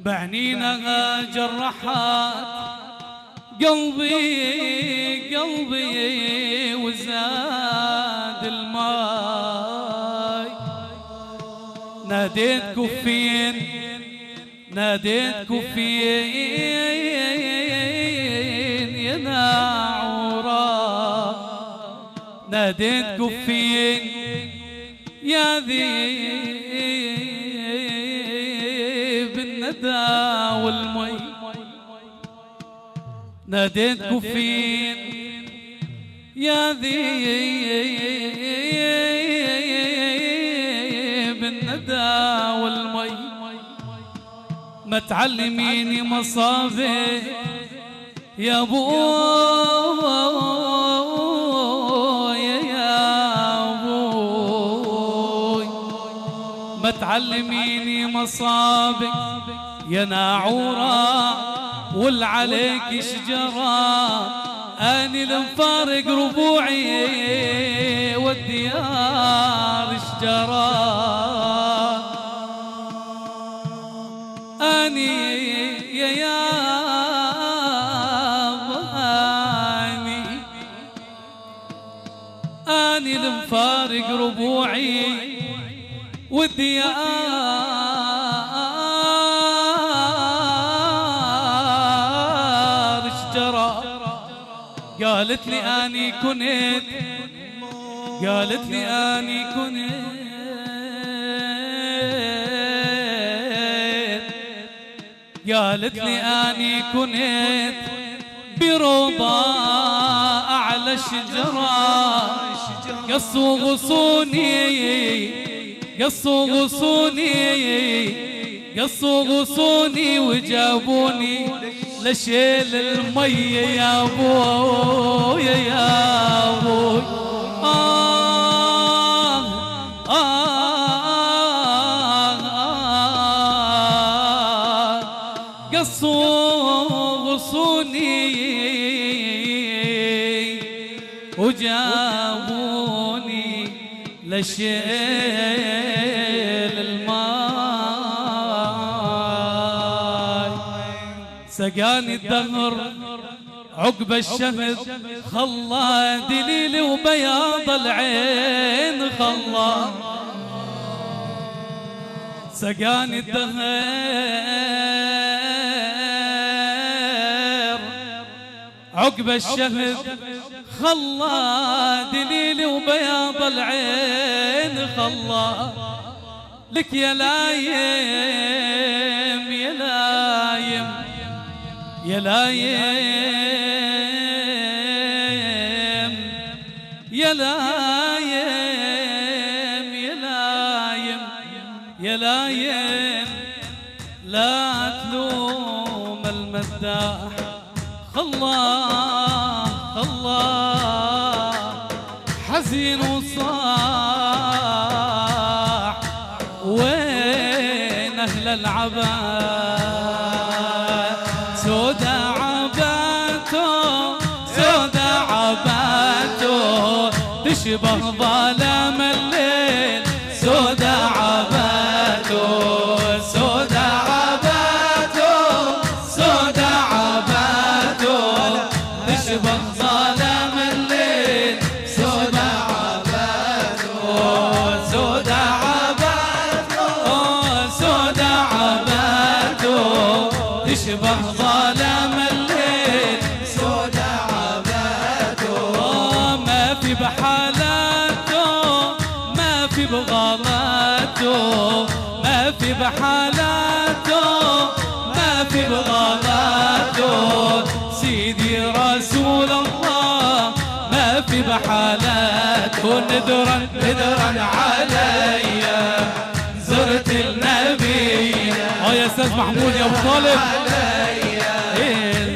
بعنينها جرحات قلبي وزاد الماي. ناديت كفين يا ناعورة، ناديت كفين يا ذيب الندى والمي. ناديت كفين يا ذيب الندى والمي. ما تعلميني مصابي يا ابوي يا ابوي، ما تعلميني مصابي يا ناعورة، والعليك شجرة اني لمفارق ربوعي والديار شجرة. اني يا اني لمفارق ربوعي والديار شجرة. قالت لي اني كنت، قالت لي اني كنت قالت لي اني كنت بروضة اعلى شجرة. قصوا غصوني وجابوني لشيل المية يا ابوي يا ابوي. قصوا غصوني وجابوني لشيل الماي. سقاني الدهر عقب الشمس، خلى دليل وبياض العين خلى. سقاني الدهر عقب الشمس، خلى دليل وبياض العين خلى. لك يا لايم يا لايم يا لايم يا لايم يا لايم يا لايم، لا تلوم المداح خلاه حزين وصاح. وين اهل العباد سودا عباته تشبه ظلام الليل. سودا عباته تشبه ظلام الليل. سودا عباته تشبه ظلام الليل. سودا عباته ما في بحالاته، ما في بغلاته، ما في بحالاته، ما في بغلاته. سيدي رسول الله ما في بحالاته. ندرا عليا زرت النبي. يا استاذ محمود يا ابو طالب،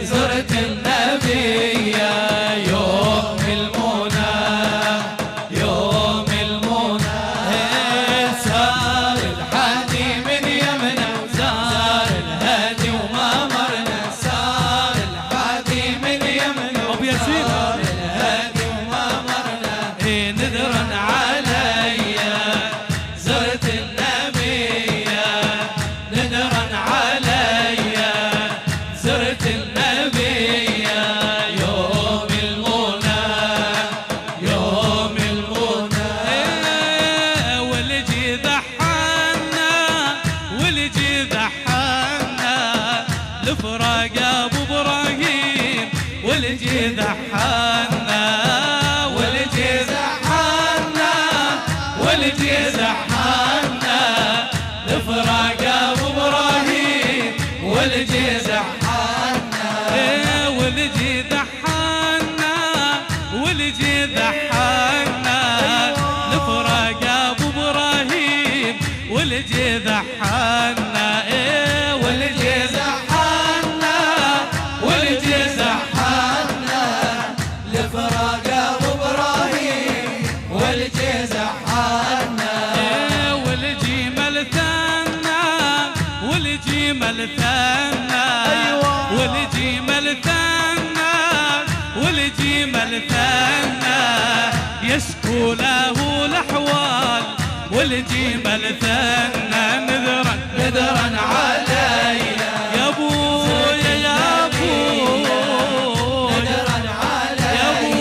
زرت النبي يوم المنى، يوم المنى. سار الحادي من يمنا، سار الهادي وما مرنا. سار الحادي من يمنا، ابو ياسين والجي ذحنا والجي ذحنا والجي ذحنا لفراق ابو ابراهيم والجي ذحنا والجي ذحنا والجي ذحنا لفراق ابو ابراهيم والجي ذحنا والجي ذحنا والجي ذحنا لفراق ابو ابراهيم والجي ذحنا والجي ملثنا والجي ملثنا والجي ملثنا والجي ملثنا يشكو له الاحوال والجي ملثنا نذرا نذرا علي يا ابويا يا ابويا نذرا علي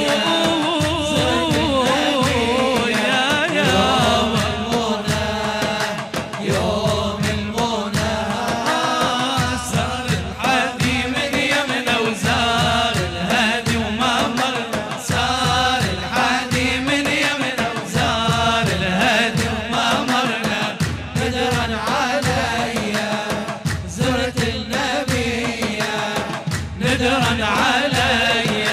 يا ابويا يا المنى يوم المنى سار الحادي من يمنا وزار الهادي وما مر سار الحادي من يمنا وزار الهادي وما مرنا نذرا علي زرت النبي نذرا علي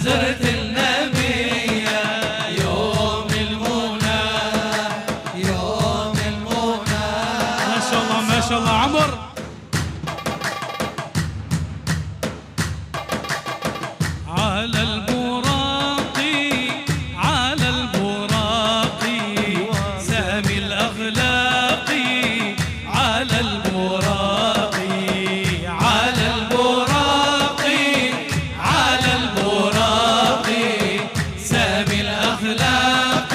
زرت النبي يوم المنى يوم المنى ما شاء الله ما شاء الله عمر على البراق على البراق سامي الأخلاق على البراق على البراق على البراق سامي الأخلاق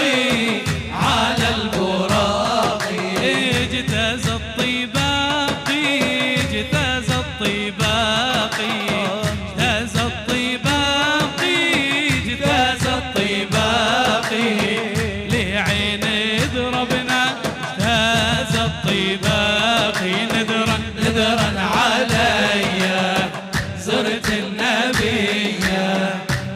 على البراق اجتاز الطباق اجتاز الطباق اجتاز الطباق اجتاز الطباق لعين ضربنا اجتاز الطباق نذرا نذرا علي زرت النبي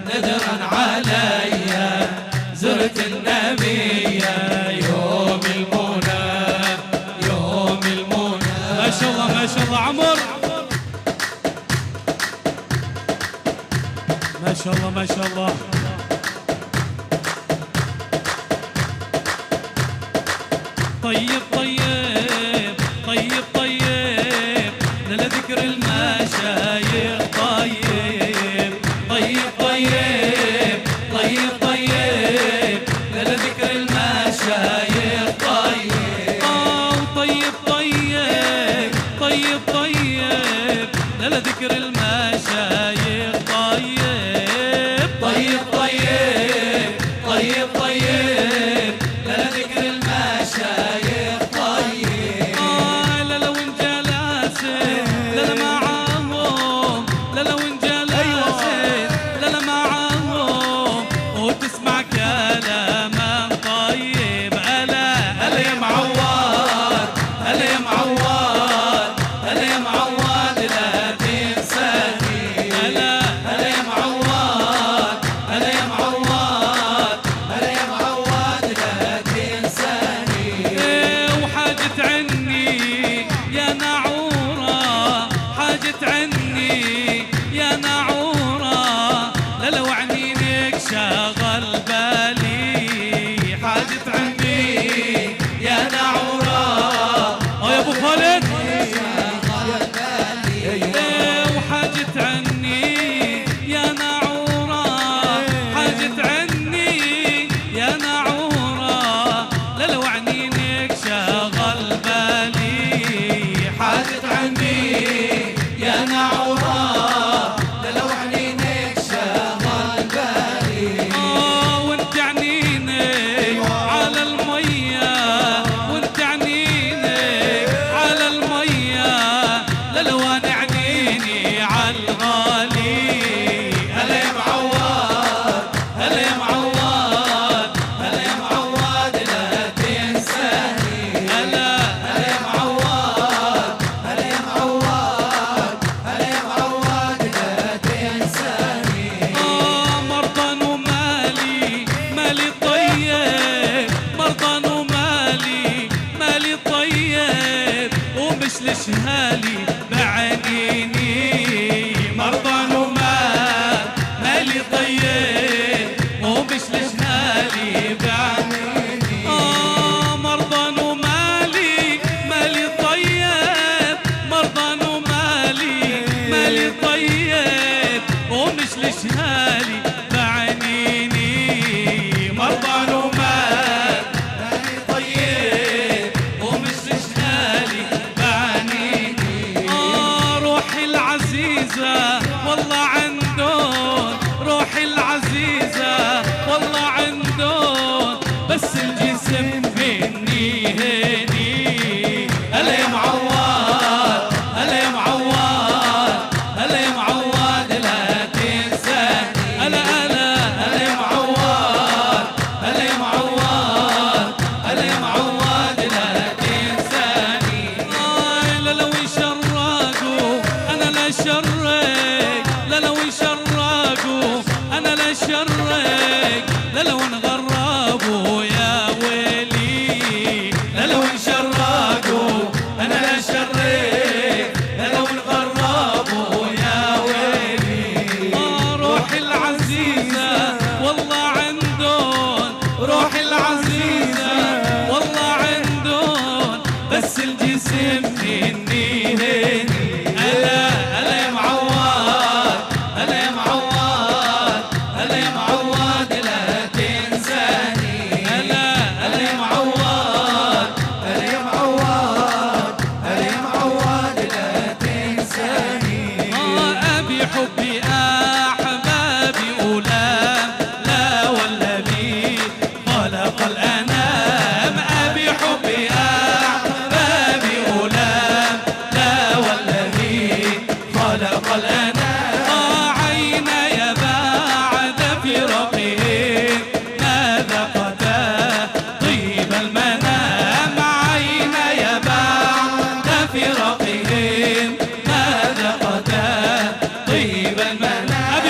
نذرا علي زرت النبي يوم المنى يوم المنى ما شاء الله ما شاء الله عمر ما شاء الله ما شاء الله طيب طيب طيب طيب لذكر المشايخ طيب طيب طيب طيب طيب لذكر المشايخ طيب طيب طيب طيب طيب لذكر المشايخ طيب طيب طيب طيب طيب لذكر المشايخ طيب لا لو انت لاسه لا ما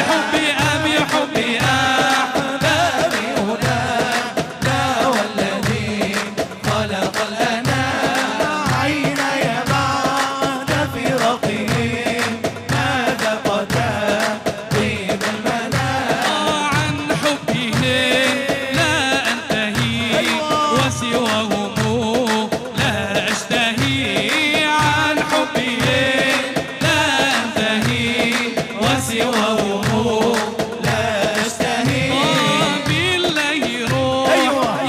حبي أبي حبي أحبابي هناك لا والذي خلق الأنام عيني بعد فراقه ماذا قد طيب المنام عن حبه لا أنتهي وسواه لا أشتهي عن حبه لا أنتهي وسواه لا أشتهي بالله روح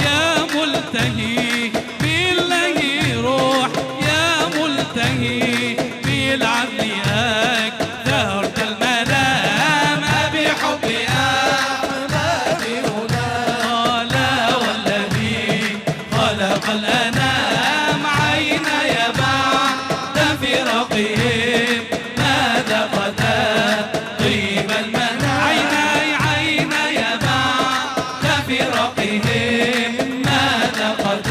يا ملتهي بالله روح يا ملتهي بالعدل أكثرت المنام بحبي أحبابي هناك لا والذي خلق الأنام عيني بعد فراقهم ماذا قد طيب المنام عيني بعد فراقهم ماذا قد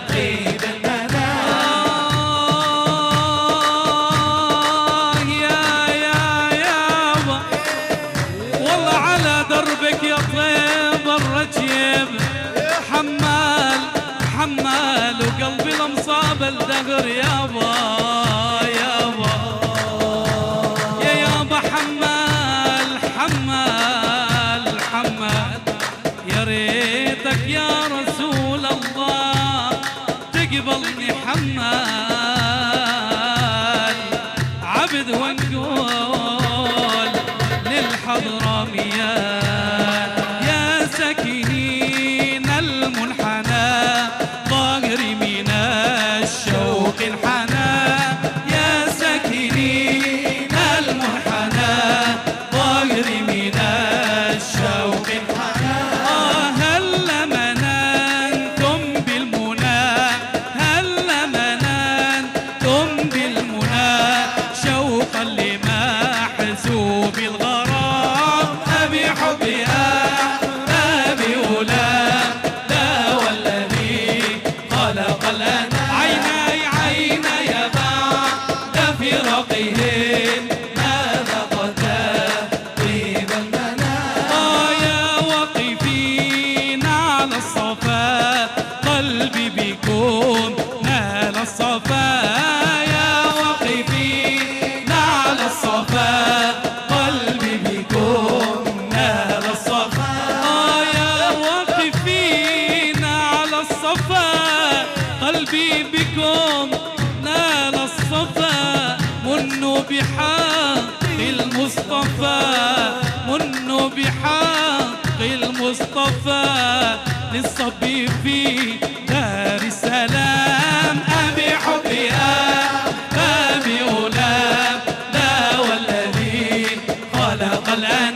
طيب المنام يابا والله على دربك يا طيب الرجيب حمال وقلبي لمصاب الدهر يابا يابا حمال يا ريتك يا رسول الله تقبلني حمال عبد ونقول للحضرمية يا ساكنين المنحنى ظاهري من الشوق انحنى يا ساكنين المنحنى ظاهري من الشوق انحنى هل مننتم بالمنى هل مننتم بالمنى شوقا لمحسوب الغرام أبي حبي أبي غلام لا والذي خلق الأنام عيني بعد فراقهن ماذا قد طيب المنام يا واقفين على الصفا قلبي بكم نال الصفا يا واقفين على الصفا قلبي بكم نال الصفا يا واقفين على الصفا قلبي بكم نال الصفا منوا بحق المصطفى منوا بحق المصطفى للصبي في دار السلام أبي حبي أبي غلام لا والذي خلق الأنام